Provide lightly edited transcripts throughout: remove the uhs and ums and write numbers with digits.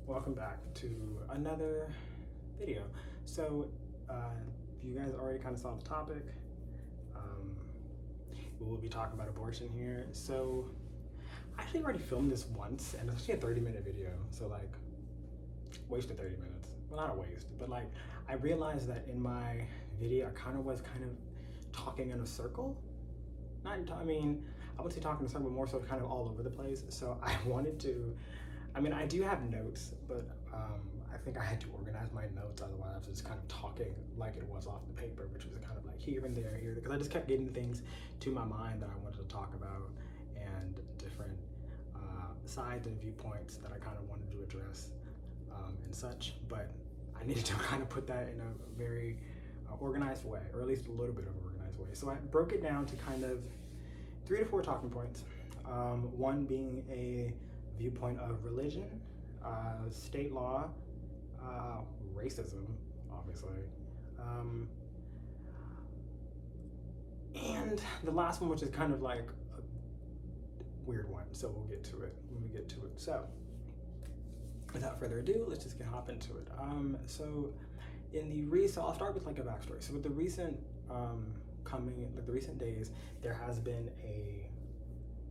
welcome back to another video. So, you guys already kind of saw the topic. We will be talking about abortion here. So, I actually already filmed this once, and it's actually a 30-minute video. So, like, wasted 30 minutes. Well, not a waste, but like, I realized that in my video, I was talking in a circle. I wouldn't say talking in a circle, but more so kind of all over the place. So, I do have notes, but I think I had to organize my notes. Otherwise, I was just kind of talking like it was off the paper, which was kind of like here and there, because I just kept getting things to my mind that I wanted to talk about and different sides and viewpoints that I kind of wanted to address and such. But I needed to kind of put that in a very organized way, or at least a little bit of an organized way. So I broke it down to kind of 3 to 4 talking points. One being a viewpoint of religion, state law, racism, obviously, and the last one, which is kind of like a weird one, so we'll get to it when we get to it. So without further ado, let's just hop into it. So I'll start with like a backstory. So with the recent the recent days, there has been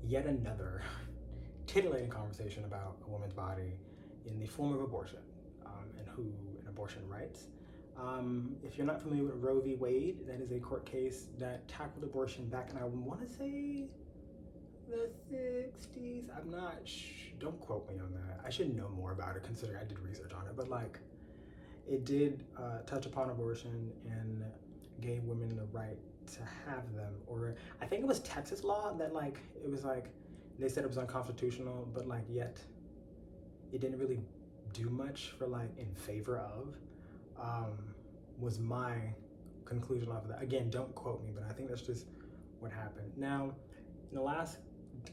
yet another titillating conversation about a woman's body in the form of abortion, and abortion rights. If you're not familiar with Roe v. Wade, that is a court case that tackled abortion back in, I want to say, the 60s. Don't quote me on that. I should know more about it considering I did research on it, but like, it did touch upon abortion and gave women the right to have them. Or I think it was Texas law that they said it was unconstitutional, but yet it didn't really do much for in favor of, was my conclusion off of that. Again, don't quote me, but I think that's just what happened. Now, in the last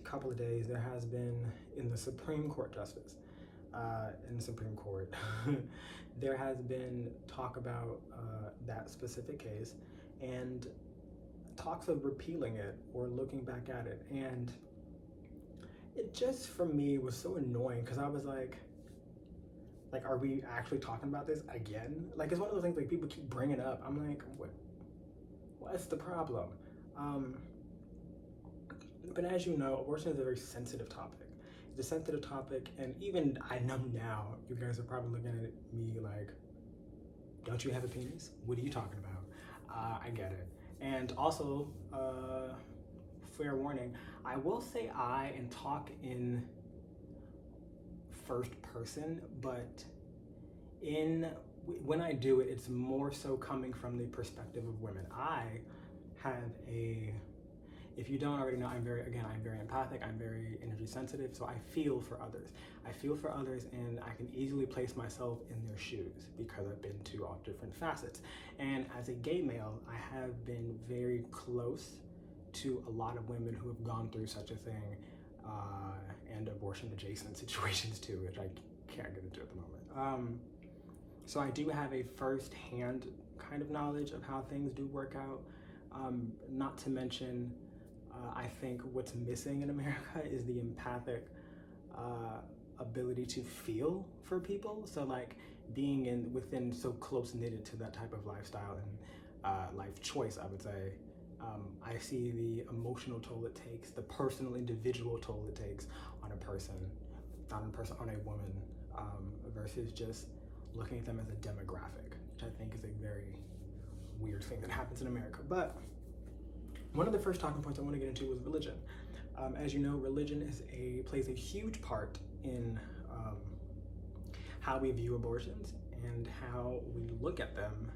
couple of days, there has been, in the Supreme Court justice, in the Supreme Court, there has been talk about that specific case, and talks of repealing it or looking back at it. And it just, for me, was so annoying, because I was like, are we actually talking about this again? It's one of those things people keep bringing up. I'm like, what's the problem? But as you know, abortion is a very sensitive topic. It's a sensitive topic, and even I know now, you guys are probably looking at me like, don't you have a penis? What are you talking about? I get it. And also, fair warning, I will say and talk in first person, but when I do it, it's more so coming from the perspective of women. If you don't already know, I'm very empathic, I'm very energy sensitive, so I feel for others. And I can easily place myself in their shoes because I've been to all different facets. And as a gay male, I have been very close to a lot of women who have gone through such a thing, and abortion adjacent situations too, which I can't get into at the moment. So I do have a first-hand kind of knowledge of how things do work out. Not to mention, I think what's missing in America is the empathic ability to feel for people. So being within so close knitted to that type of lifestyle and life choice, I would say, I see the emotional toll it takes, the personal, individual toll it takes on a person, on a woman, versus just looking at them as a demographic, which I think is a very weird thing that happens in America. But one of the first talking points I want to get into was religion. As you know, religion plays a huge part in how we view abortions and how we look at them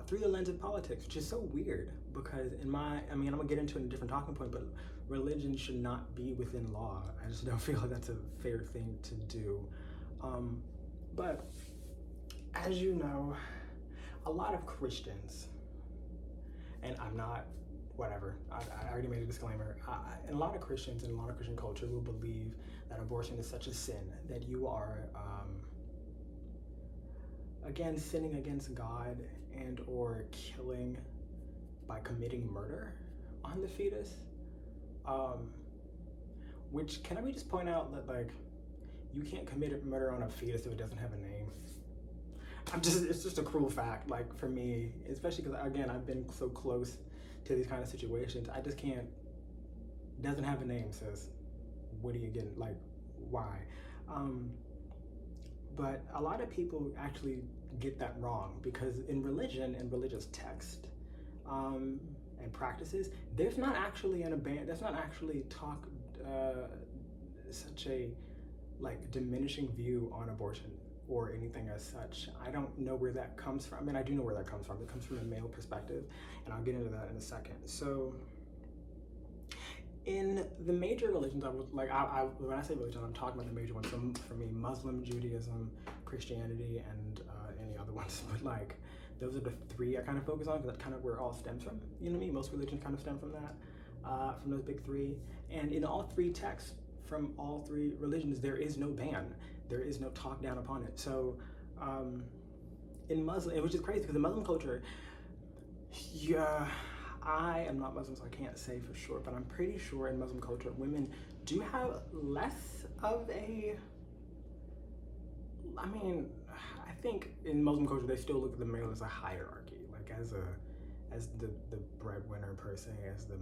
through the lens of politics, which is so weird, because I'm gonna get into it in a different talking point, but religion should not be within law. I just don't feel like that's a fair thing to do. But as you know, a lot of Christians, and I'm not, whatever, I already made a disclaimer, and a lot of Christians and a lot of Christian culture will believe that abortion is such a sin, that you are, again, sinning against God and or killing by committing murder on the fetus. Which, can I just point out that you can't commit murder on a fetus if it doesn't have a name. It's just a cruel fact, like, for me, especially because, again, I've been so close to these kind of situations. I just can't, doesn't have a name, sis. What are you getting, like, why? But a lot of people actually get that wrong, because in religion and religious text and practices, there's not actually there's not actually such a, like, diminishing view on abortion or anything as such. I don't know where that comes from. I mean, I do know where that comes from. It comes from a male perspective, and I'll get into that in a second. So in the major religions, when I say religion, I'm talking about the major ones. So for me, Muslim, Judaism, Christianity, and any other ones. But, like, those are the three I kind of focus on, because that's kind of where it all stems from. You know what I mean? Most religions kind of stem from that, from those big three. And in all three texts from all three religions, there is no ban. There is no talk down upon it. So in Muslim, which is crazy, because in Muslim culture, yeah, I am not Muslim, so I can't say for sure, but I'm pretty sure in Muslim culture, women do have less of a, I mean, I think in Muslim culture, they still look at the male as a hierarchy, like as the breadwinner per se, as the,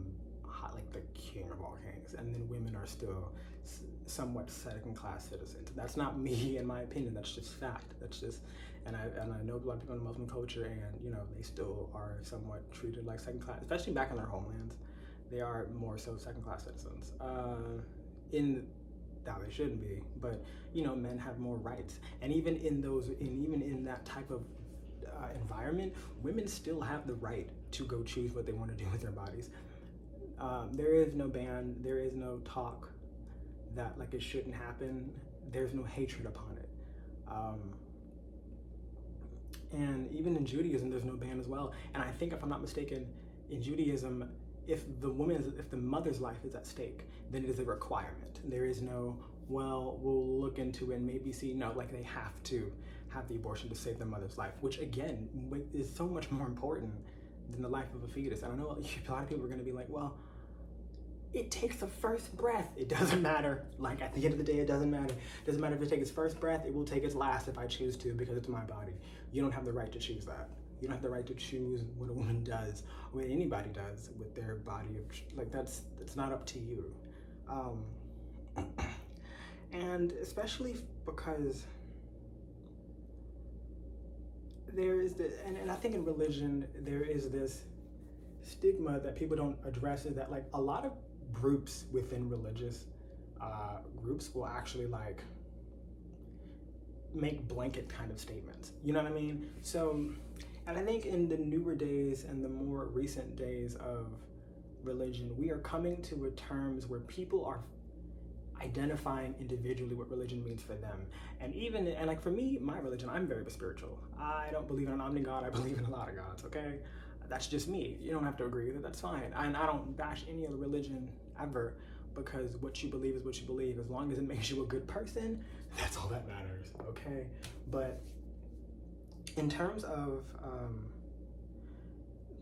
like, the king of all kings, and then women are still somewhat second-class citizens. That's not me, in my opinion. That's just fact. That's just, and I know a lot of people in Muslim culture, and, you know, they still are somewhat treated like second-class, especially back in their homelands. They are more so second-class citizens. Now they shouldn't be, but, you know, men have more rights, and even in that type of environment, women still have the right to go choose what they want to do with their bodies. There is no ban, there is no talk that, like, it shouldn't happen. There's no hatred upon it. And even in Judaism, there's no ban as well. And I think, if I'm not mistaken, in Judaism, if the mother's life is at stake, then it is a requirement. There is no, well, we'll look into it and maybe see, no, like, they have to have the abortion to save their mother's life, which, again, is so much more important than the life of a fetus. And I know a lot of people are going to be like, well, it takes the first breath. It doesn't matter. Like, at the end of the day, it doesn't matter. It doesn't matter if it takes its first breath. It will take its last if I choose to, because it's my body. You don't have the right to choose that. You don't have the right to choose what a woman does, or what anybody does with their body. Like, that's not up to you. And especially because there is this, and I think in religion, there is this stigma that people don't address, is that, like, a lot of groups within religious groups will actually, like, make blanket kind of statements. You know what I mean? So, and I think in the newer days and the more recent days of religion, we are coming to terms where people are identifying individually what religion means for them. And like, for me, my religion, I'm very spiritual. I don't believe in an omni-God. I believe in a lot of gods, okay? That's just me. You don't have to agree with it. That's fine. And I don't bash any other religion ever, because what you believe is what you believe. As long as it makes you a good person, that's all that matters, okay? But in terms of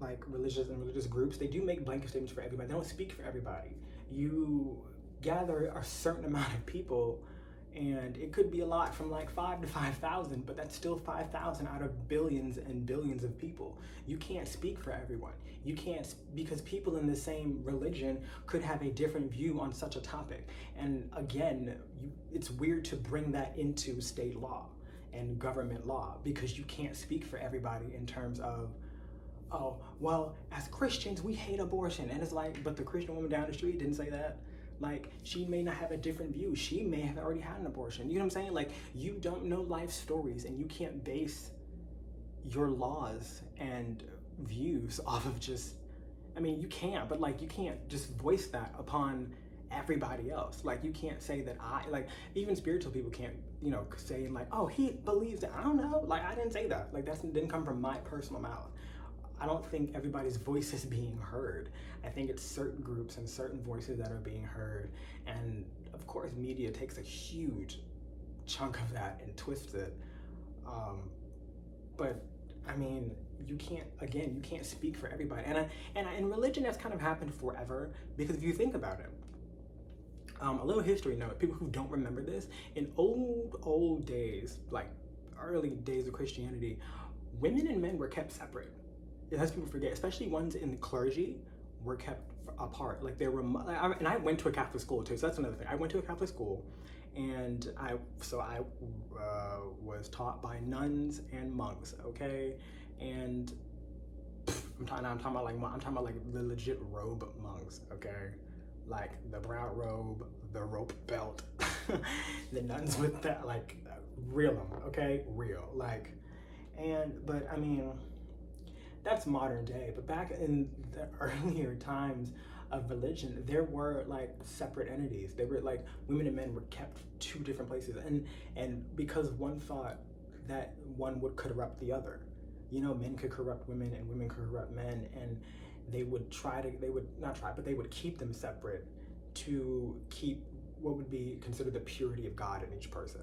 like, religious groups, they do make blanket statements for everybody. They don't speak for everybody. You gather a certain amount of people, and it could be a lot, from like 5 to 5,000, but that's still 5,000 out of billions and billions of people. You can't speak for everyone. You can't, because people in the same religion could have a different view on such a topic. And again, it's weird to bring that into state law and government law, because you can't speak for everybody in terms of, oh, well, as Christians, we hate abortion. And it's like, but the Christian woman down the street didn't say that. Like, she may not have a different view. She may have already had an abortion. You know what I'm saying? Like, you don't know life stories, and you can't base your laws and views off of just, I mean, you can, but, like, you can't just voice that upon everybody else. Like, you can't say that like, even spiritual people can't, you know, say, like, oh, he believes that. I don't know. Like, I didn't say that. Like, that didn't come from my personal mouth. I don't think everybody's voice is being heard. I think it's certain groups and certain voices that are being heard. And of course, media takes a huge chunk of that and twists it. But I mean, you can't speak for everybody. And in religion, that's kind of happened forever, because if you think about it, A little history note, people who don't remember this, in old days, like early days of Christianity, women and men were kept separate. As people forget, especially ones in the clergy were kept apart. Like there were, and I went to a Catholic school too, so that's another thing. I went to a Catholic school, and I was taught by nuns and monks, okay? And I'm talking about like the legit robe monks, okay? Like the brown robe, the rope belt, the nuns with that, like real, okay, real, like, but I mean, that's modern day. But back in the earlier times of religion, there were like separate entities. They were like women and men were kept two different places, and because one thought that one would corrupt the other, you know, men could corrupt women and women could corrupt men, and they would they would keep them separate to keep what would be considered the purity of God in each person.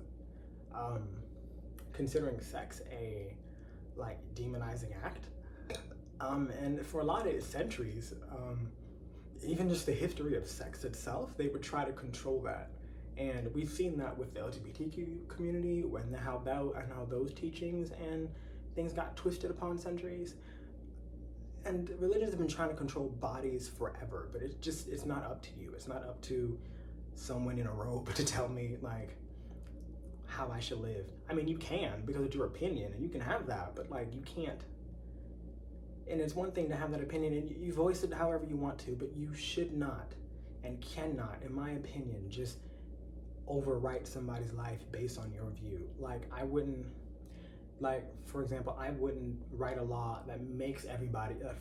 Considering sex a like demonizing act. And for a lot of centuries, even just the history of sex itself, they would try to control that. And we've seen that with the LGBTQ community, how those teachings and things got twisted upon centuries. And religions have been trying to control bodies forever, but it's not up to you. It's not up to someone in a robe to tell me like how I should live. I mean, you can, because it's your opinion, and you can have that, but like you can't. And it's one thing to have that opinion, and you voice it however you want to, but you should not and cannot, in my opinion, just overwrite somebody's life based on your view. Like I wouldn't, like for example, I wouldn't write a law that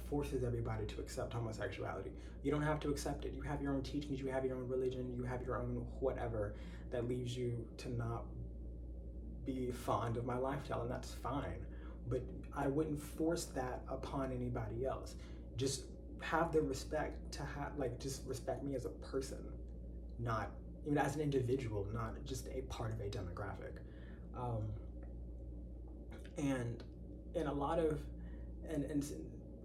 forces everybody to accept homosexuality. You don't have to accept it. You have your own teachings, you have your own religion, you have your own whatever that leaves you to not be fond of my lifestyle, and that's fine. But I wouldn't force that upon anybody else. Just have the respect to just respect me as a person, not even as an individual, not just a part of a demographic. And a lot of, and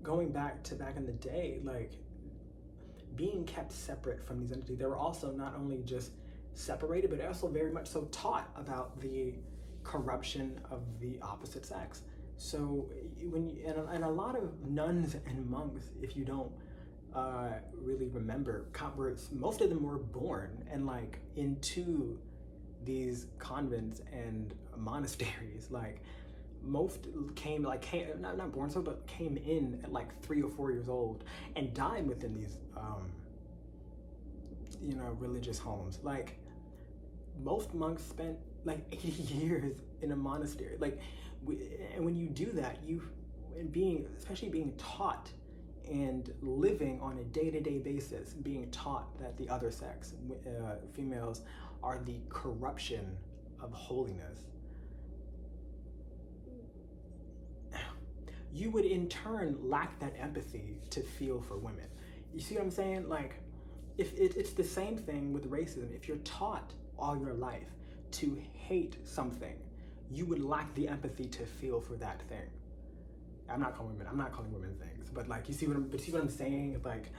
going back in the day, like being kept separate from these entities, they were also not only just separated, but also very much so taught about the corruption of the opposite sex. So and a lot of nuns and monks, if you don't really remember, most of them were born and like into these convents and monasteries. Like most came not born so, but came in at like 3 or 4 years old and died within these religious homes. Like most monks spent like 80 years in a monastery. Like, and when you do that, especially being taught and living on a day-to-day basis, being taught that the other sex, females, are the corruption of holiness, you would in turn lack that empathy to feel for women. You see what I'm saying? Like, if it's the same thing with racism. If you're taught all your life to hate something, you would lack the empathy to feel for that thing. I'm not calling women things, but like you see what I'm saying? Like,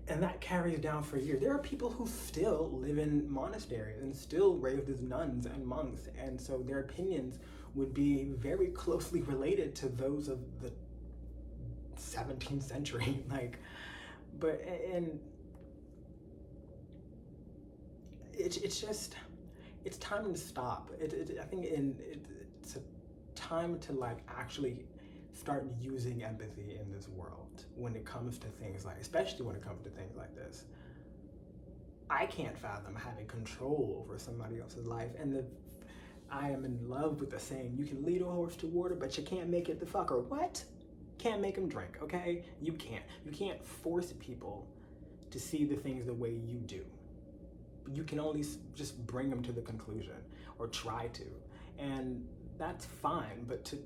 and that carries down for years. There are people who still live in monasteries and still raised as nuns and monks, and so their opinions would be very closely related to those of the 17th century. Like, but and it's just, it's time to stop. I think it's a time to like actually start using empathy in this world when it comes to things like, especially when it comes to things like this. I can't fathom having control over somebody else's life, and I am in love with the saying, you can lead a horse to water, but you can't make it the fucker. What? Can't make him drink, okay? You can't force people to see the things the way you do. You can only just bring them to the conclusion, or try to, and that's fine. But to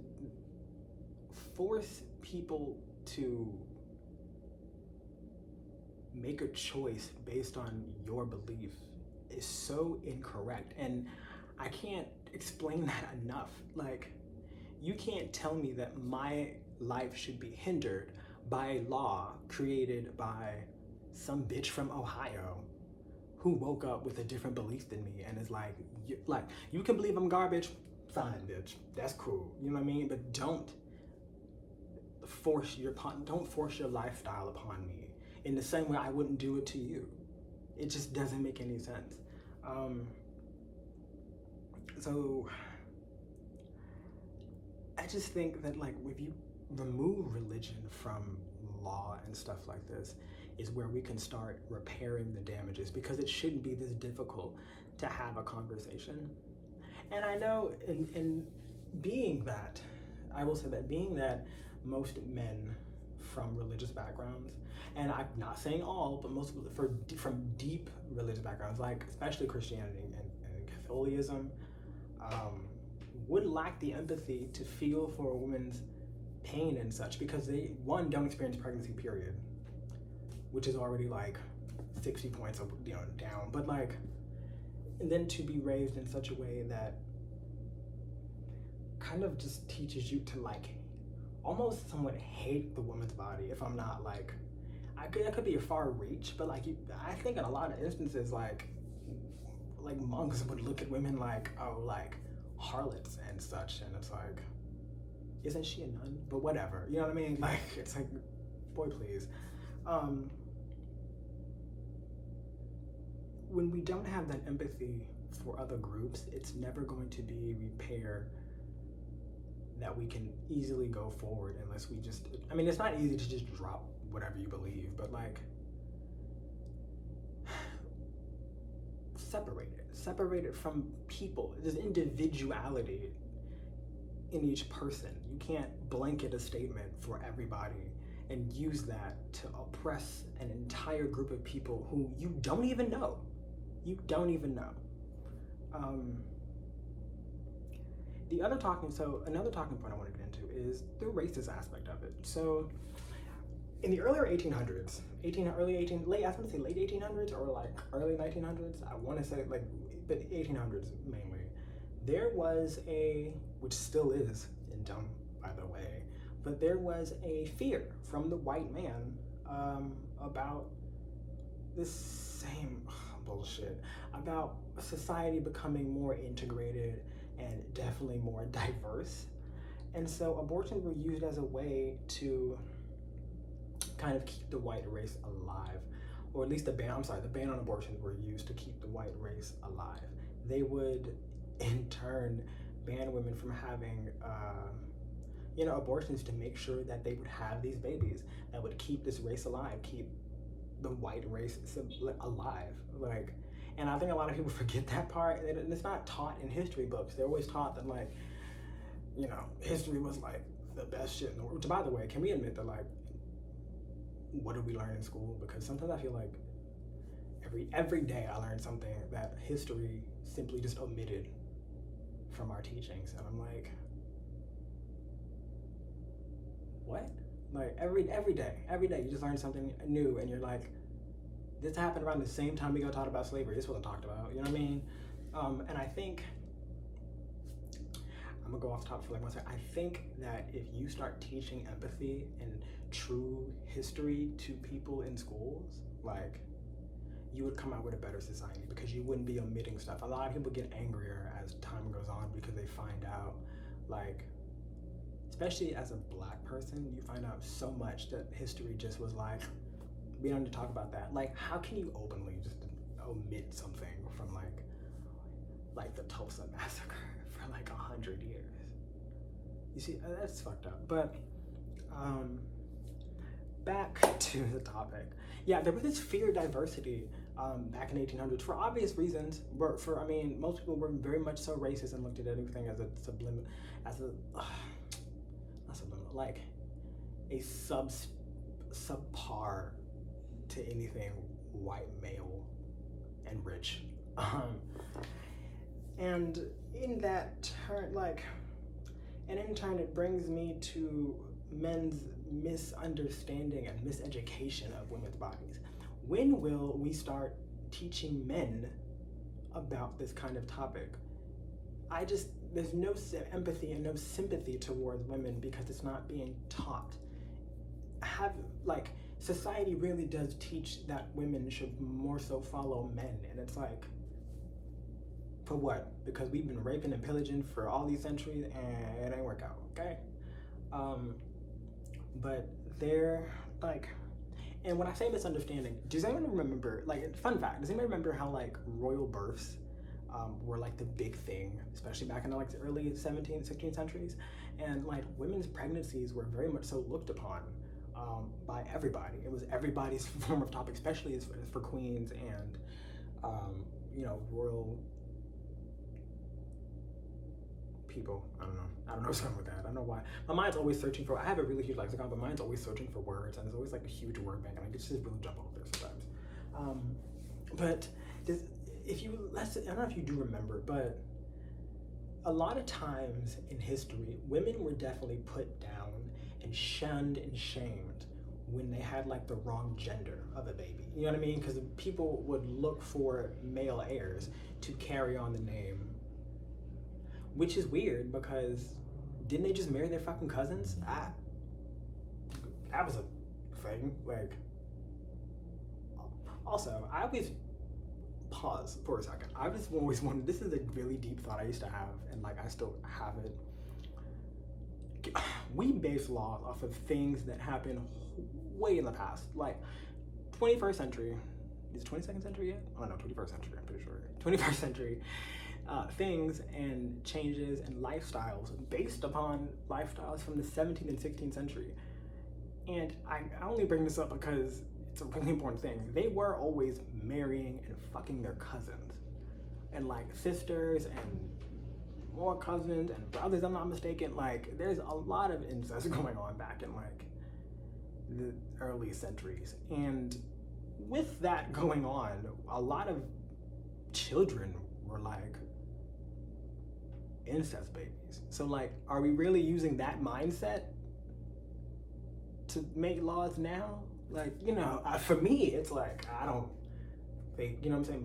force people to make a choice based on your belief is so incorrect, and I can't explain that enough. Like, you can't tell me that my life should be hindered by a law created by some bitch from Ohio who woke up with a different belief than me and is like, you can believe I'm garbage, fine, bitch, that's cool. You know what I mean? But don't force your lifestyle upon me in the same way I wouldn't do it to you. It just doesn't make any sense. So I just think that, like, if you remove religion from law and stuff like this, is where we can start repairing the damages, because it shouldn't be this difficult to have a conversation. And I know in being that, I will say that being that most men from religious backgrounds, and I'm not saying all, but most from deep religious backgrounds, like especially Christianity and Catholicism, would lack the empathy to feel for a woman's pain and such, because they, one, don't experience pregnancy, period, which is already like 60 points up, down, but like, and then to be raised in such a way that kind of just teaches you to like almost somewhat hate the woman's body. If I'm not like, that could be a far reach, but like I think in a lot of instances, like monks would look at women like, oh, like harlots and such, and it's like, isn't she a nun? But whatever, you know what I mean? Like, it's like, boy, please. When we don't have that empathy for other groups, it's never going to be repair that we can easily go forward unless we just, I mean, it's not easy to just drop whatever you believe, but like, separate it from people. There's individuality in each person. You can't blanket a statement for everybody and use that to oppress an entire group of people who you don't even know. Another talking point I want to get into is the racist aspect of it. So in the earlier 1800s, late 1800s or like early 1900s, I want to say like, but 1800s mainly, there was which still is in dumb, by the way, but there was a fear from the white man about this same bullshit, about society becoming more integrated and definitely more diverse. And so abortions were used as a way to kind of keep the white race alive, or at least the ban on abortions were used to keep the white race alive. They would in turn ban women from having abortions to make sure that they would have these babies that would keep this race alive, keep the white race alive. Like, and I think a lot of people forget that part, and it's not taught in history books. They're always taught that, like, history was like the best shit in the world. By the way, can we admit that, like, what did we learn in school? Because sometimes I feel like every day I learn something that history simply just omitted from our teachings, and I'm like, what? Like every day you just learn something new, and you're like, this happened around the same time we got taught about slavery. This wasn't talked about, you know what I mean? And I think, I'm gonna go off the top for like 1 second. I think that if you start teaching empathy and true history to people in schools, like, you would come out with a better society, because you wouldn't be omitting stuff. A lot of people get angrier as time goes on because they find out, like, especially as a Black person, you find out so much that history just was like, we don't need to talk about that. Like, how can you openly just omit something from like the Tulsa massacre for like 100 years? You see, that's fucked up. But back to the topic. Yeah, there was this fear of diversity back in the 1800s for obvious reasons. Most people were very much so racist and looked at everything as a like a subpar to anything white, male, and rich. And in that turn, in turn, it brings me to men's misunderstanding and miseducation of women's bodies. When will we start teaching men about this kind of topic? There's no empathy and no sympathy towards women because it's not being taught. society really does teach that women should more so follow men, and it's like, for what? Because we've been raping and pillaging for all these centuries and it ain't work out, okay? But they're like, and when I say misunderstanding, does anyone remember, like, fun fact, does anybody remember how like royal births were like the big thing, especially back in like the early 17th, 16th centuries? And like women's pregnancies were very much so looked upon by everybody. It was everybody's form of topic, especially as for queens and, royal people. I don't know what's going with that. I don't know why. My mind's always searching for, I have a really huge lexicon, but mine's always searching for words, and there's always like a huge word bank, and I just really jump over there sometimes. But this, I don't know if you do remember, but a lot of times in history, women were definitely put down and shunned and shamed when they had like the wrong gender of a baby. You know what I mean? Because people would look for male heirs to carry on the name. Which is weird because didn't they just marry their fucking cousins? That was a thing. Like, also, I always pause for a second. I just always wanted, this is a really deep thought I used to have, and like I still have it. We base laws off of things that happened way in the past, like 21st century. Is it 22nd century yet? Oh no, 21st century, I'm pretty sure. 21st century. Things and changes and lifestyles based upon lifestyles from the 17th and 16th century. And I only bring this up because it's a really important thing. They were always marrying and fucking their cousins. And like sisters and more cousins and brothers, I'm not mistaken. Like there's a lot of incest going on back in like the early centuries. And with that going on, a lot of children were like incest babies. So like, are we really using that mindset to make laws now? Like, for me, it's like, I don't think, what I'm saying?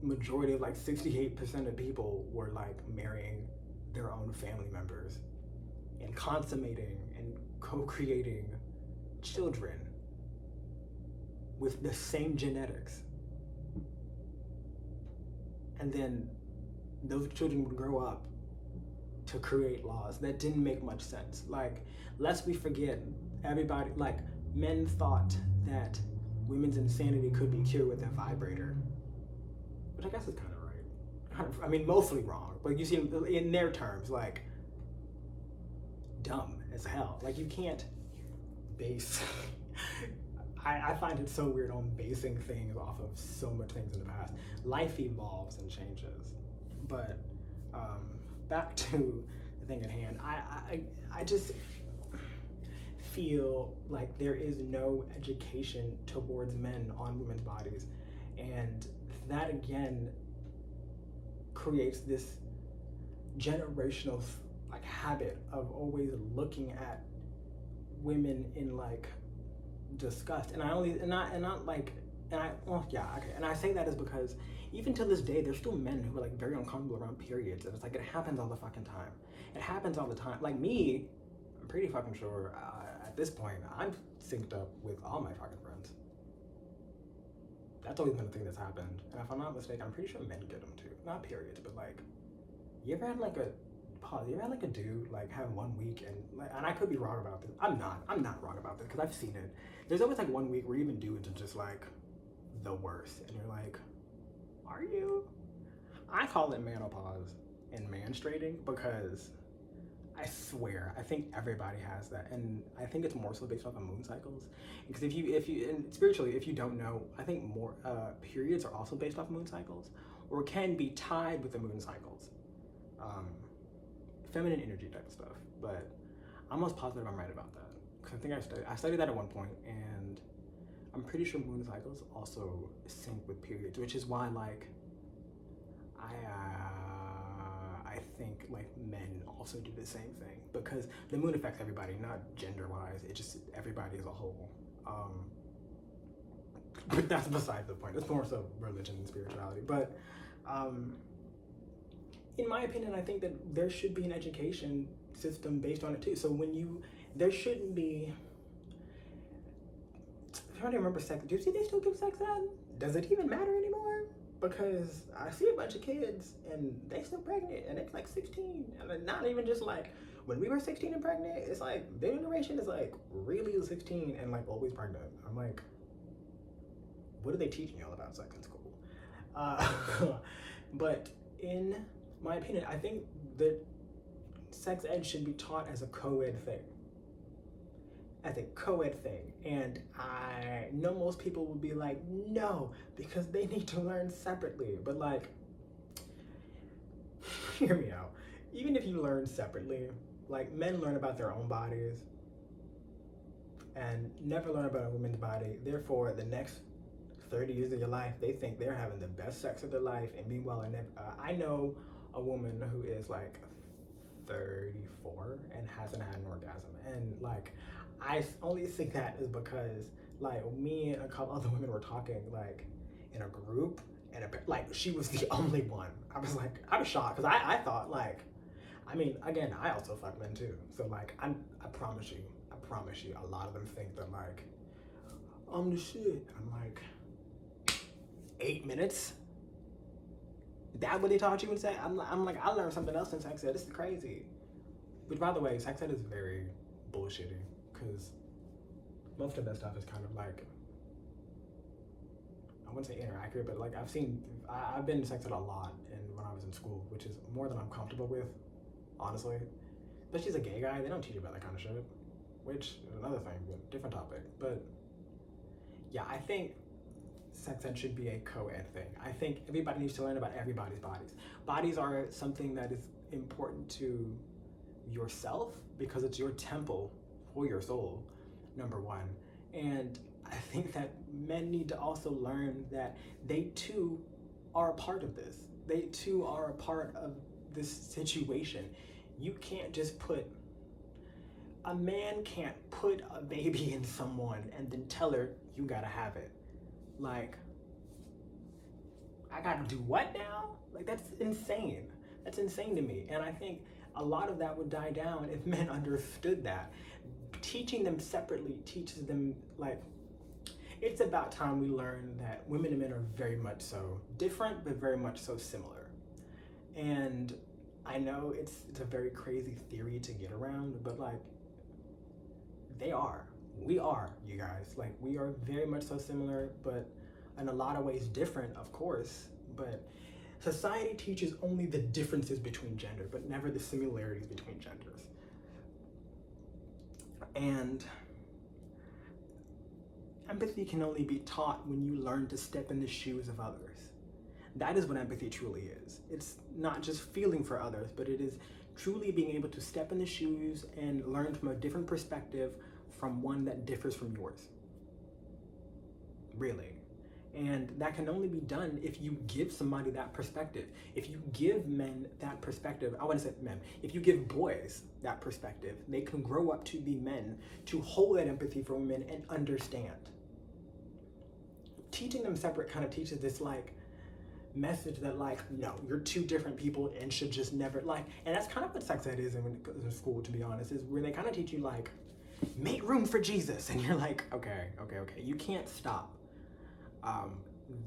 Majority of like 68% of people were like marrying their own family members and consummating and co-creating children with the same genetics. And then those children would grow up to create laws that didn't make much sense. Like, lest we forget, everybody, like, men thought that women's insanity could be cured with a vibrator, which I guess is kind of right. I mean, mostly wrong, but you see, in their terms, like, dumb as hell. Like, you can't base. I find it so weird on basing things off of so much things in the past. Life evolves and changes. But back to the thing at hand, I just feel like there is no education towards men on women's bodies. And that again creates this generational like habit of always looking at women in like disgust. And I say that is because even to this day there's still men who are like very uncomfortable around periods, and it's like it happens all the fucking time. It happens all the time. Like me, I'm pretty fucking sure at this point I'm synced up with all my fucking friends. That's always been a thing that's happened, and if I'm not mistaken, I'm pretty sure men get them too. Not periods, but like, you ever had like a dude like have 1 week and I could be wrong about this. I'm not wrong about this because I've seen it. There's always like 1 week where even dudes are just like the worst, and you're like, are you? I call it menopause and menstruating because I swear I think everybody has that, and I think it's more so based off of moon cycles. Because if you and spiritually, if you don't know, I think more periods are also based off moon cycles, or can be tied with the moon cycles. Feminine energy type of stuff, but I'm almost positive I'm right about that. Because I think I studied that at one point, and I'm pretty sure moon cycles also sync with periods, which is why like I think like men also do the same thing, because the moon affects everybody, not gender wise. It just everybody as a whole. But that's beside the point. It's more so religion and spirituality, but. In my opinion, I think that there should be an education system based on it too. So there shouldn't be, trying to remember sex. Do you see they still give sex ed? Does it even matter anymore? Because I see a bunch of kids and they still pregnant and it's like 16. And not even just like when we were 16 and pregnant, it's like their generation is like really 16 and like always pregnant. I'm like, what are they teaching y'all about sex in school? But in my opinion, I think that sex ed should be taught as a co-ed thing. As a co-ed thing. And I know most people will be like, no, because they need to learn separately. But like, hear me out. Even if you learn separately, like men learn about their own bodies and never learn about a woman's body. Therefore, the next 30 years of your life, they think they're having the best sex of their life. And meanwhile, I know a woman who is like 34 and hasn't had an orgasm. And like, I only think that is because like me and a couple other women were talking like in a group and like she was the only one. I was shocked because I thought like, I mean, again, I also fuck men too. So like, I promise you, a lot of them think that like, I'm the shit. I'm like, 8 minutes? Is that what they taught you in sex? I'm like, I learned something else in sex ed. This is crazy. Which, by the way, sex ed is very bullshitty because most of that stuff is kind of like, I wouldn't say inaccurate, but like I've been to sex ed a lot when I was in school, which is more than I'm comfortable with, honestly. Especially as a gay guy, they don't teach you about that kind of shit, which is another thing, but different topic. But yeah, I think sex ed should be a co-ed thing. I think everybody needs to learn about everybody's bodies. Bodies are something that is important to yourself because it's your temple for your soul, number one. And I think that men need to also learn that they too are a part of this. They too are a part of this situation. You can't just a man can't put a baby in someone and then tell her you gotta have it. Like, I gotta do what now? Like, that's insane. That's insane to me. And I think a lot of that would die down if men understood that. Teaching them separately teaches them, like, it's about time we learn that women and men are very much so different, but very much so similar. And I know it's a very crazy theory to get around, but like, we are, you guys. Like, we are very much so similar, but in a lot of ways different, of course. But society teaches only the differences between gender, but never the similarities between genders. And empathy can only be taught when you learn to step in the shoes of others. That is what empathy truly is. It's not just feeling for others, but it is truly being able to step in the shoes and learn from a different perspective from one that differs from yours. Really. And that can only be done if you give somebody that perspective. If you give men that perspective, I want to say men, if you give boys that perspective, they can grow up to be men, to hold that empathy for women and understand. Teaching them separate kind of teaches this like message that like, no, you're two different people and should just never like, and that's kind of what sex ed is in school, to be honest, is where they kind of teach you like, make room for Jesus. And you're like, okay. You can't stop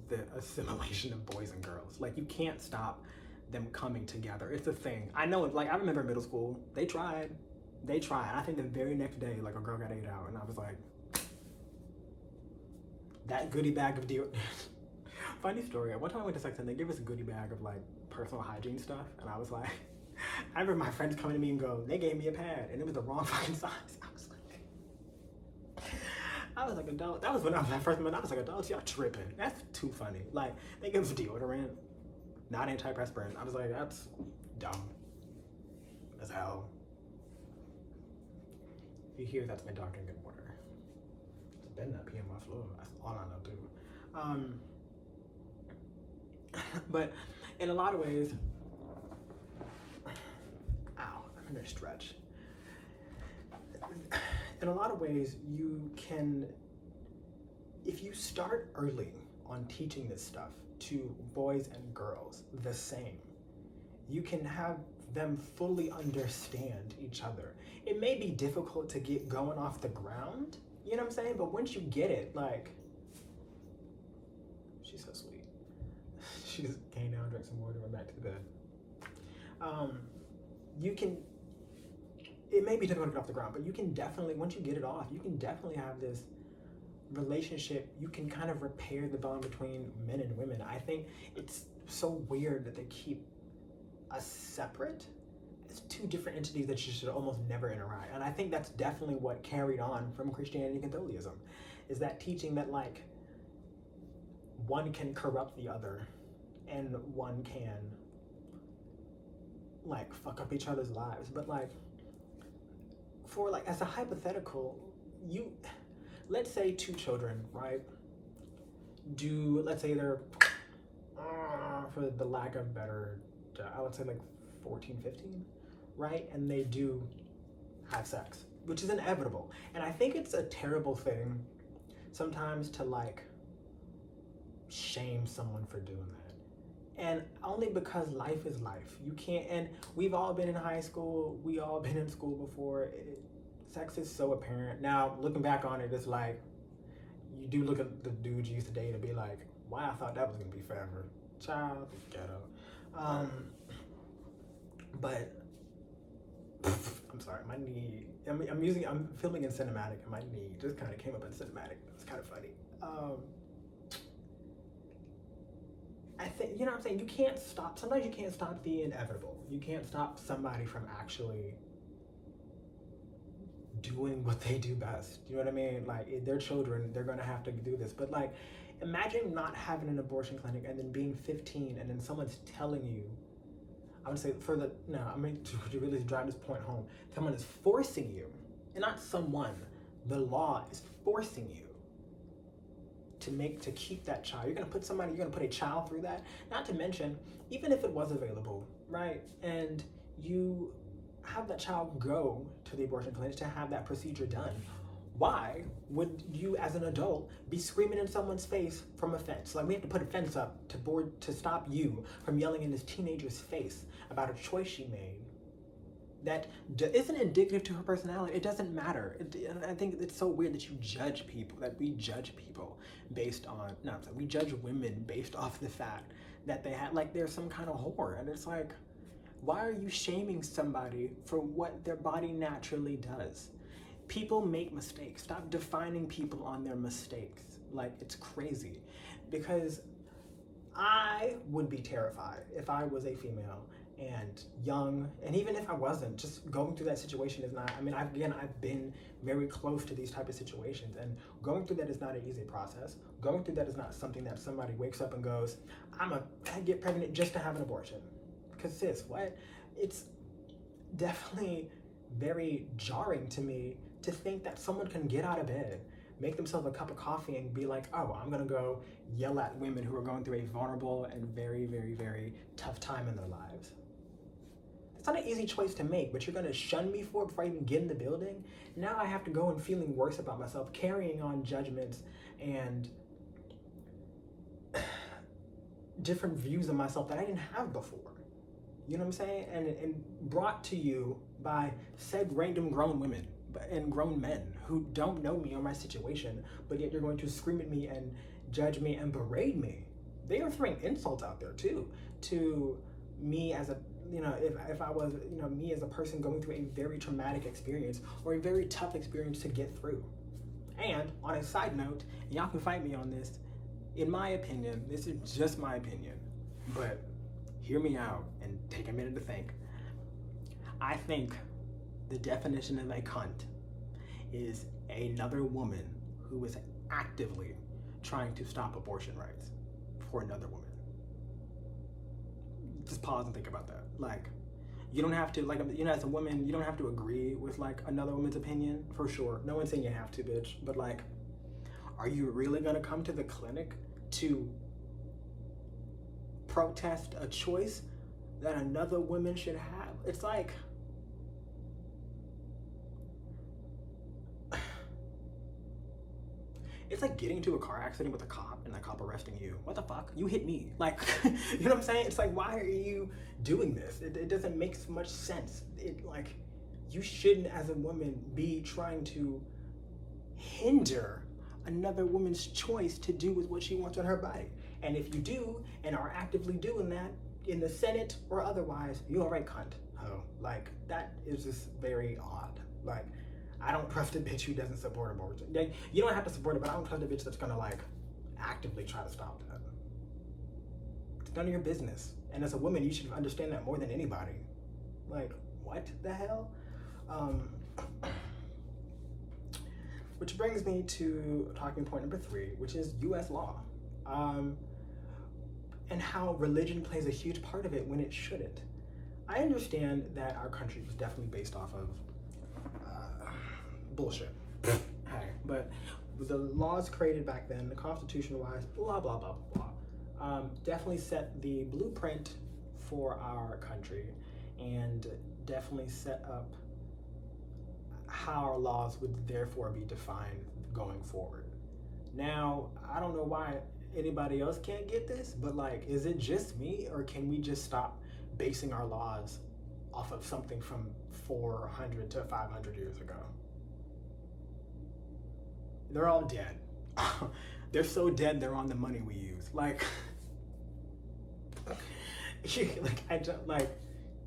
the assimilation of boys and girls. Like, you can't stop them coming together. It's a thing. I know, like, I remember in middle school, they tried. I think the very next day, like, a girl got ate out, and I was like, that goodie bag of deodorant. Funny story, one time I went to sex and they gave us a goodie bag of like personal hygiene stuff, and I was like, I remember my friends coming to me and go, they gave me a pad and it was the wrong fucking size. I was like, adult. That was when I was my first month. I was like, adults, y'all tripping. That's too funny. Like, they give us deodorant, not antiperspirant. I was like, that's dumb as hell. You hear that's my dog drinking water. It's better not pee on my floor. That's all I know too. But in a lot of ways, ow, I'm gonna stretch. In a lot of ways, you can, if you start early on teaching this stuff to boys and girls the same, you can have them fully understand each other. It may be difficult to get going off the ground, You know what I'm saying? But once you get it, like, she's so sweet. She just came down, drank some water, went back to the bed. You can, it may be difficult to get off the ground, but you can definitely, once you get it off, you can definitely have this relationship. You can kind of repair the bond between men and women. I think it's so weird that they keep us separate. It's two different entities that you should almost never interact. And I think that's definitely what carried on from Christianity and Catholicism, is that teaching that like one can corrupt the other and one can like fuck up each other's lives. But like, for like, as a hypothetical, you, let's say two children, right, do, let's say they're, for the lack of better, I would say like 14, 15, right? And they do have sex, which is inevitable. And I think it's a terrible thing sometimes to like shame someone for doing that. And only because life is life. You can't, and we've all been in high school, we all been in school before. Sex is so apparent. Now, looking back on it, it's like, you do look at the dudes you used to date and be like, wow, I thought that was gonna be forever. Child, ghetto. But, I'm sorry, my knee, I'm filming in cinematic and my knee just kind of came up in cinematic. It's kind of funny. I think, you know what I'm saying? You can't stop, sometimes you can't stop the inevitable. You can't stop somebody from actually doing what they do best. You know what I mean? Like, they're children, they're gonna have to do this. But like, imagine not having an abortion clinic and then being 15 and then someone's telling you, I would say to really drive this point home, someone is forcing you, and not someone, the law is forcing you to keep that child. You're gonna put a child through that. Not to mention, even if it was available, right? And you have that child go to the abortion clinic to have that procedure done. Why would you, as an adult, be screaming in someone's face from a fence? Like, we have to put a fence up to stop you from yelling in this teenager's face about a choice she made that isn't indicative to her personality. It doesn't matter. And I think it's so weird that we judge people based on, we judge women based off the fact that they're some kind of whore. And it's like, why are you shaming somebody for what their body naturally does? People make mistakes. Stop defining people on their mistakes. Like, it's crazy. Because I would be terrified if I was a female and young, and even if I wasn't, just going through that situation is not, I've been very close to these type of situations, and going through that is not an easy process. Going through that is not something that somebody wakes up and goes, I get pregnant just to have an abortion. Because sis, what? It's definitely very jarring to me to think that someone can get out of bed, make themselves a cup of coffee and be like, oh, I'm gonna go yell at women who are going through a vulnerable and very, very, very tough time in their lives. It's not an easy choice to make, but you're gonna shun me for it before I even get in the building? Now I have to go and feeling worse about myself, carrying on judgments and different views of myself that I didn't have before. You know what I'm saying? And brought to you by said random grown women and grown men who don't know me or my situation, but yet you're going to scream at me and judge me and berate me. They are throwing insults out there too, to me as a, if I was, me as a person going through a very traumatic experience or a very tough experience to get through. And on a side note, and y'all can fight me on this, in my opinion, this is just my opinion, but hear me out and take a minute to think. I think the definition of a cunt is another woman who is actively trying to stop abortion rights for another woman. Just pause and think about that. Like, you don't have to, as a woman, you don't have to agree with another woman's opinion, for sure. No one's saying you have to, bitch. But are you really gonna come to the clinic to protest a choice that another woman should have? It's like, it's like getting into a car accident with a cop and the cop arresting you. What the fuck? You hit me. You know what I'm saying? It's like, why are you doing this? It doesn't make much sense. You shouldn't, as a woman, be trying to hinder another woman's choice to do with what she wants on her body. And if you do and are actively doing that in the Senate or otherwise, you're a right cunt. Oh, like that is just very odd. Like, I don't trust a bitch who doesn't support abortion. You don't have to support it, but I don't trust a bitch that's gonna like actively try to stop that. It's none of your business. And as a woman, you should understand that more than anybody. Like, what the hell? Which brings me to talking point number 3, which is US law. And how religion plays a huge part of it when it shouldn't. I understand that our country was definitely based off of bullshit. But the laws created back then, the constitution-wise, blah, blah, blah, blah, definitely set the blueprint for our country and definitely set up how our laws would therefore be defined going forward. Now, I don't know why anybody else can't get this, but like, is it just me, or can we just stop basing our laws off of something from 400 to 500 years ago? They're all dead. They're so dead, they're on the money we use. Like,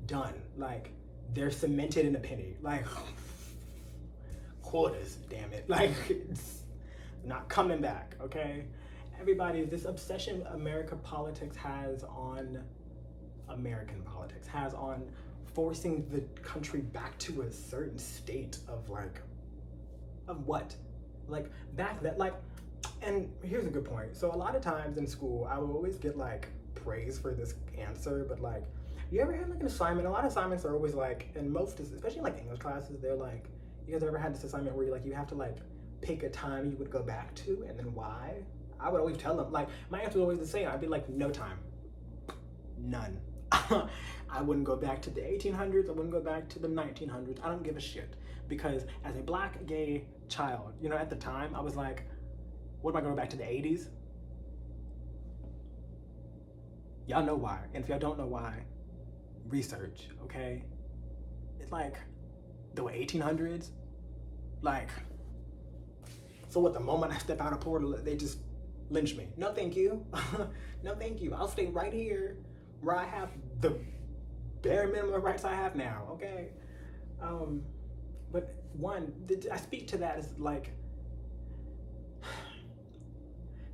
done. Like, they're cemented in a penny. Like, quarters, damn it. Like, it's not coming back, okay? Everybody, this obsession American politics has on forcing the country back to a certain state of like, of what? Like, back then, like, and here's a good point. So a lot of times in school, I would always get like praise for this answer, but like, you ever had like an assignment? A lot of assignments are always like, and most, especially like English classes, they're like, you guys ever had this assignment where you have to like pick a time you would go back to and then why? I would always tell them, like, my answer was always the same. I'd be like, no time, none. I wouldn't go back to the 1800s. I wouldn't go back to the 1900s. I don't give a shit. Because as a black gay child, you know, at the time, I was like, what am I going back to the 80s? Y'all know why. And if y'all don't know why, research, okay? It's like the 1800s. Like, so what, the moment I step out of portal, they just lynch me? No, thank you. No, thank you. I'll stay right here where I have the bare minimum of rights I have now, okay? But one, I speak to that as like,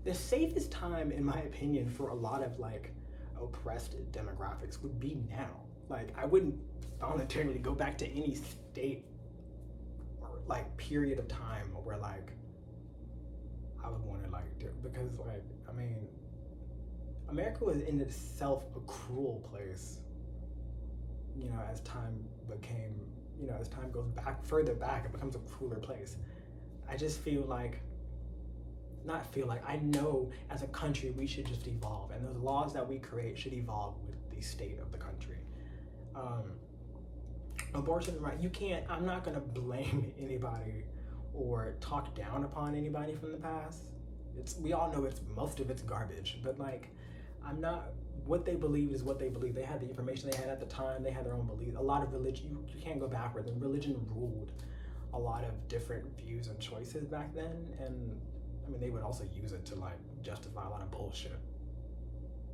the safest time, in my opinion, for a lot of like oppressed demographics would be now. Like, I wouldn't voluntarily go back to any state or like period of time where like I would want to like do, because like, I mean, America was in itself a cruel place, you know, as time became, you know, as time goes back, further back, it becomes a crueler place. I just feel like, I know as a country we should just evolve, and those laws that we create should evolve with the state of the country. Abortion, right, I'm not gonna blame anybody or talk down upon anybody from the past. We all know most of it's garbage, but like, what they believe is what they believe. They had the information they had at the time, they had their own beliefs. A lot of religion, you can't go backwards, and religion ruled a lot of different views and choices back then, and I mean, they would also use it to like justify a lot of bullshit.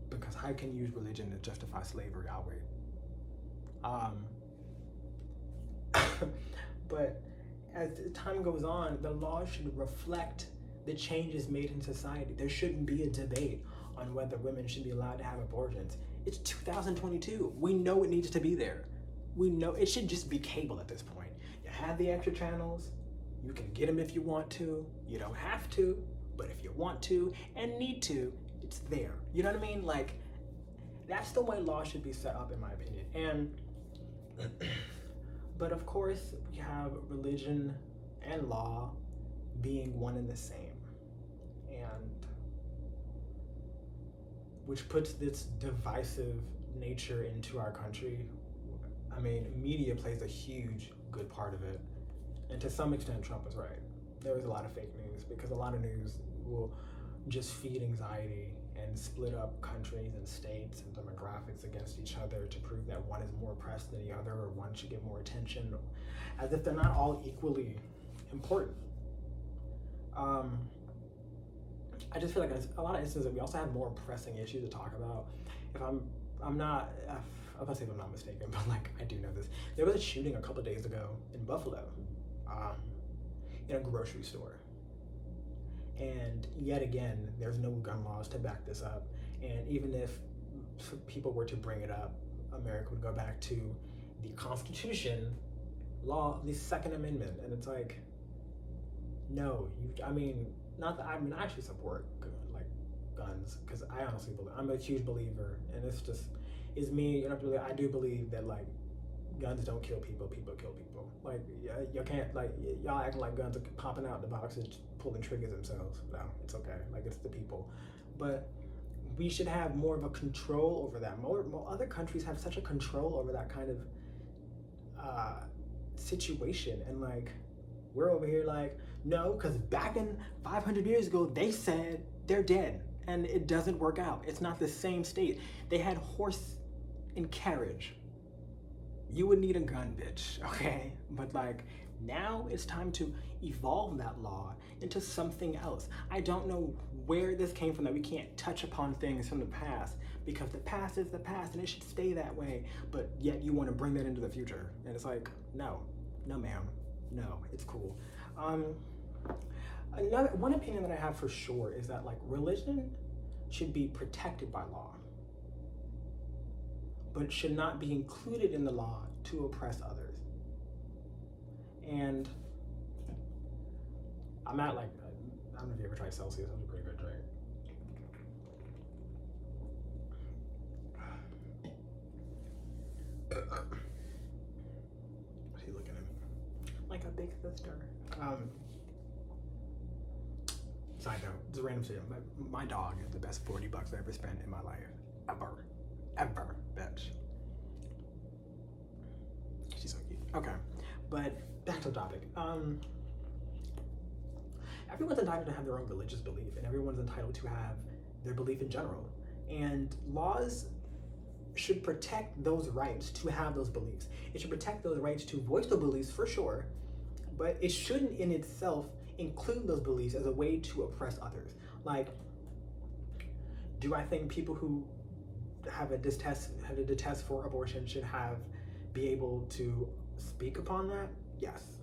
Because how can you use religion to justify slavery outright? But as time goes on, the law should reflect the changes made in society. There shouldn't be a debate on whether women should be allowed to have abortions. It's 2022. We know it needs to be there. We know it should just be cable at this point. You have the extra channels. You can get them if you want to. You don't have to, but if you want to and need to, it's there. You know what I mean? Like, that's the way law should be set up, in my opinion. And, but of course, we have religion and law being one and the same. And which puts this divisive nature into our country. I mean, media plays a huge, good part of it. And to some extent, Trump was right. There was a lot of fake news, because a lot of news will just feed anxiety and split up countries and states and demographics against each other to prove that one is more oppressed than the other, or one should get more attention, as if they're not all equally important. Um, I just feel like there's a lot of instances that we also have more pressing issues to talk about. If I'm not, I'm gonna say if I'm not mistaken, but like I do know this. There was a shooting a couple of days ago in Buffalo, um, in a grocery store, and yet again, there's no gun laws to back this up. And even if people were to bring it up, America would go back to the Constitution, law, the Second Amendment, and it's like, no, I mean, not that I mean, I actually support like guns because I honestly believe I'm a huge believer, and it's me. You know, I do believe that like guns don't kill people, people kill people. Like you can't like y'all acting like guns are popping out the boxes, pulling triggers themselves. No, it's okay. Like it's the people, but we should have more of a control over that. More other countries have such a control over that kind of situation, and like we're over here like no, because back in 500 years ago they said they're dead, and it doesn't work out. It's not the same state. They had horse and carriage. You would need a gun, bitch, okay? But like now it's time to evolve that law into something else. I don't know where this came from, that we can't touch upon things from the past, because the past is the past and it should stay that way, but yet you want to bring that into the future. And it's like, no ma'am, no, it's cool. One opinion that I have for sure is that like religion should be protected by law, but it should not be included in the law to oppress others. And I'm at like, I don't know if you ever tried Celsius. That's a pretty good drink. What's he looking at me? Like a big sister. Side note, it's a random shit. My dog is the best $40 I ever spent in my life. Ever, bitch. She's so cute. Okay, but back to the topic. Everyone's entitled to have their own religious belief, and everyone's entitled to have their belief in general. And laws should protect those rights to have those beliefs. It should protect those rights to voice the beliefs for sure, but it shouldn't in itself include those beliefs as a way to oppress others. Like, do I think people who have a detest for abortion should be able to speak upon that? Yes.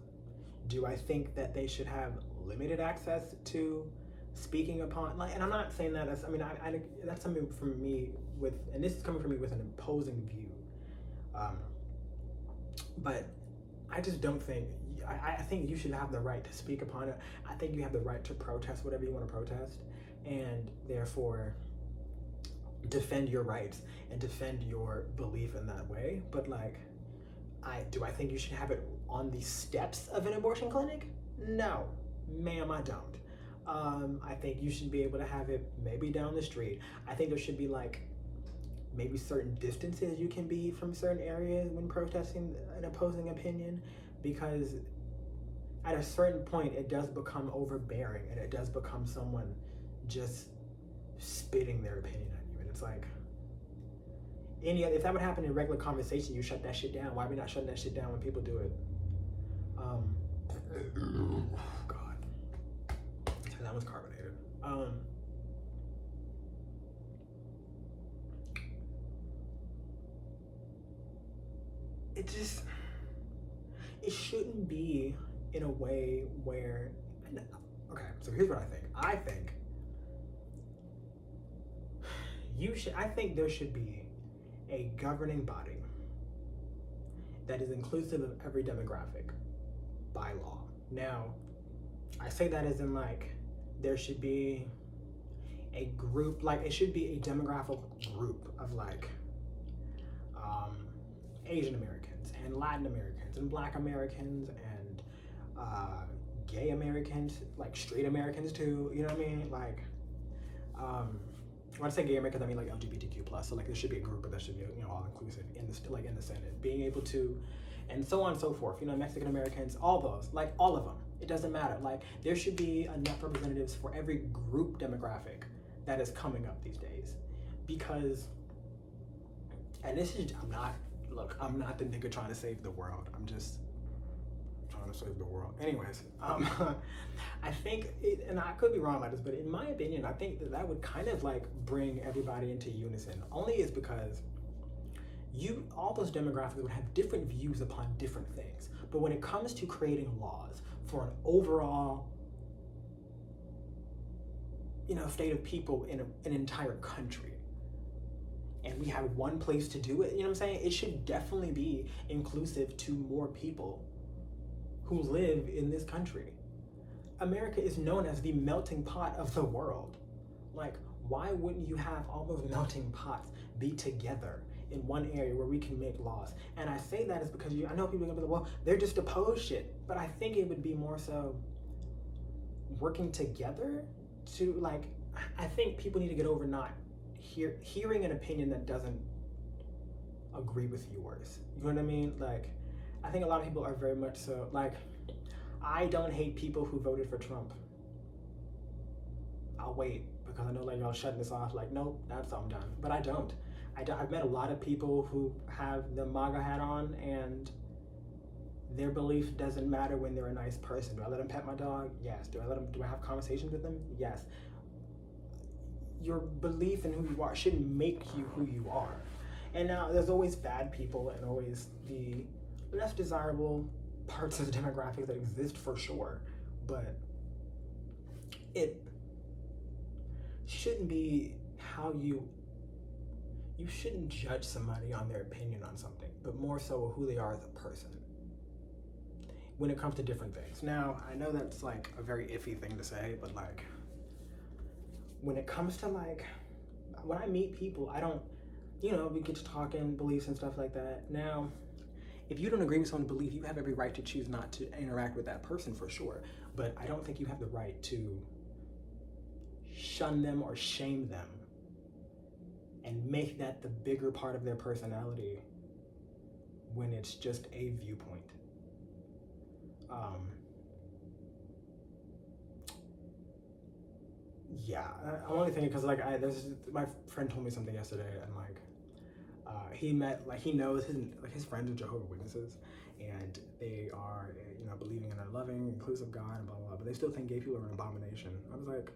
Do I think that they should have limited access to speaking upon, like, and I'm not saying that as, I mean, I that's something from me with, and this is coming from me with an opposing view, but I just don't think, I think you should have the right to speak upon it. I think you have the right to protest whatever you want to protest, and therefore defend your rights and defend your belief in that way. But like, do I think you should have it on the steps of an abortion clinic? No, ma'am, I don't. I think you should be able to have it maybe down the street. I think there should be like maybe certain distances you can be from certain areas when protesting an opposing opinion, because at a certain point it does become overbearing, and it does become someone just spitting their opinion at you. And it's like, if that would happen in regular conversation, you shut that shit down. Why are we not shutting that shit down when people do it? God, that was carbonated. It shouldn't be in a way where, okay, so here's what I think. I think there should be a governing body that is inclusive of every demographic by law. Now, I say that as in like, there should be a group, like it should be a demographic group of like Asian Americans and Latin Americans and Black Americans and gay Americans, like straight Americans too, you know what I mean? Like, when I say gay Americans, I mean like LGBTQ plus. So like there should be a group that should be, you know, all inclusive in the Senate, being able to, and so on and so forth. You know, Mexican Americans, all those, like all of them. It doesn't matter. Like there should be enough representatives for every group demographic that is coming up these days, because, and this is, I'm not the nigga trying to save the world. I'm just trying to save the world. Anyways, I think, and I could be wrong about this, but in my opinion, I think that would kind of like bring everybody into unison. Only is because all those demographics would have different views upon different things. But when it comes to creating laws for an overall, state of people in an entire country, and we have one place to do it, it should definitely be inclusive to more people who live in this country. America is known as the melting pot of the world. Like, why wouldn't you have all those melting pots be together in one area where we can make laws? And I say that is because I know people are gonna be like, well, they're just opposed shit. But I think it would be more so working together to, like, I think people need to get over not hearing an opinion that doesn't agree with yours. You know what I mean? Like, I think a lot of people are very much so, like, I don't hate people who voted for Trump. I'll wait, because I know like y'all shutting this off, like, nope, that's I'm done. But I don't. I've met a lot of people who have the MAGA hat on, and their belief doesn't matter when they're a nice person. Do I let them pet my dog? Yes. Do I have conversations with them? Yes. Your belief in who you are shouldn't make you who you are. And now there's always bad people and always the less desirable parts of the demographic that exist for sure, but it shouldn't be how you shouldn't judge somebody on their opinion on something, but more so who they are as a person when it comes to different things. Now, I know that's like a very iffy thing to say, but like when it comes to like, when I meet people, I don't, we get to talking beliefs and stuff like that. Now, if you don't agree with someone's belief, you have every right to choose not to interact with that person for sure. But I don't think you have the right to shun them or shame them and make that the bigger part of their personality when it's just a viewpoint. Yeah, I'm only thinking because like my friend told me something yesterday, and like he knows his friends are Jehovah's Witnesses, and they are believing in a loving, inclusive God and blah blah blah, but they still think gay people are an abomination. I was like,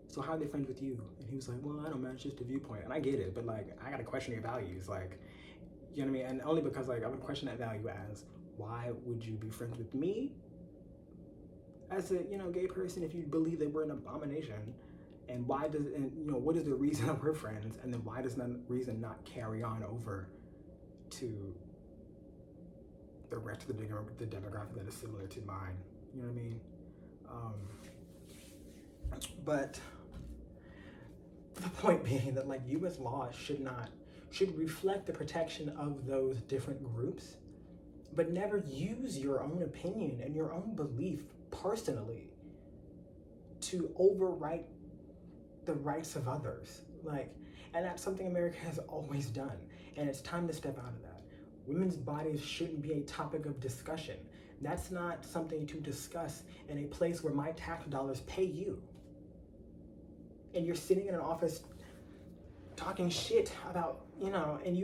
so how are they friends with you? And he was like, well, I don't know, it's just a viewpoint. And I get it, but like I gotta question your values, like, you know what I mean? And only because like I would question that value as, why would you be friends with me as a gay person if you believe that we're an abomination? And what is the reason that we're friends? And then why does that reason not carry on over to the rest of the demographic that is similar to mine? You know what I mean? But the point being that like U.S. laws should reflect the protection of those different groups, but never use your own opinion and your own belief personally to overwrite the rights of others. And that's something America has always done, and it's time to step out of that. Women's bodies shouldn't be a topic of discussion. That's not something to discuss in a place where my tax dollars pay you. And you're sitting in an office talking shit about, and